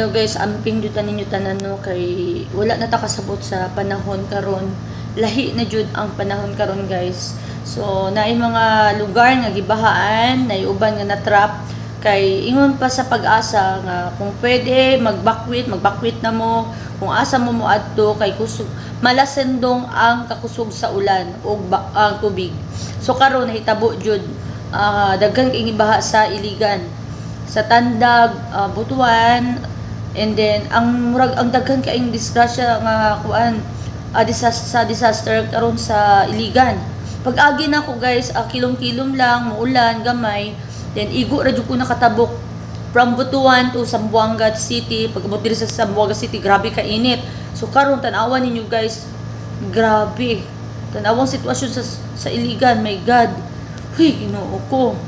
Hello guys, amping juta ninyo tanan no kay wala na ta kasabot sa panahon karon. Lahi na jud ang panahon karon guys. So naay mga lugar nga gibahaan, naay uban nga na-trap kay ingon pa sa pag-asa nga kung pwede magbakwit na mo kung asa mo moadto kay kusog malasendong ang kakusog sa ulan o ang tubig. So karon nahitabo jud daghan kay gibaha sa Iligan, sa Tandag, Butuan, and then ang murag ang daghan kaayong disgrasya nga kuan disaster karon sa Iligan. Pag-agi na ko guys, kilom-kilom lang, muulan, gamay, then igo ra jud ko nakatabok from Butuan to Zamboanga City. Pagabot diri sa Zamboanga City, grabe ka init. So karon tan-awan ninyo guys, grabe. Tan-awang sitwasyon sa Iligan, my God. Huy, Ginoo ko.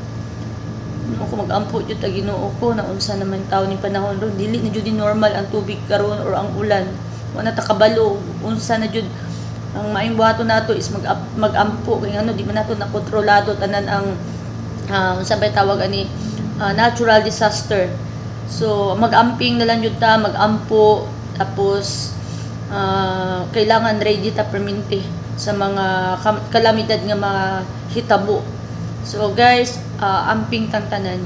Ako mag-ampo jud ta Ginoo ko na unsa naman taw ni panahon ron, dili na jud normal ang tubig karon or ang ulan. Wala ta kabalo unsa na jud ang maayong buhaton nato is mag-ampo kay ano di man nato na kontrolado tanan ang unsa bay tawag ani natural disaster. So mag-amping na lang jud ta, mag-ampo, tapos kailangan ready ta permente sa mga kalamidad nga mga hitabo. So guys, amping tantanan.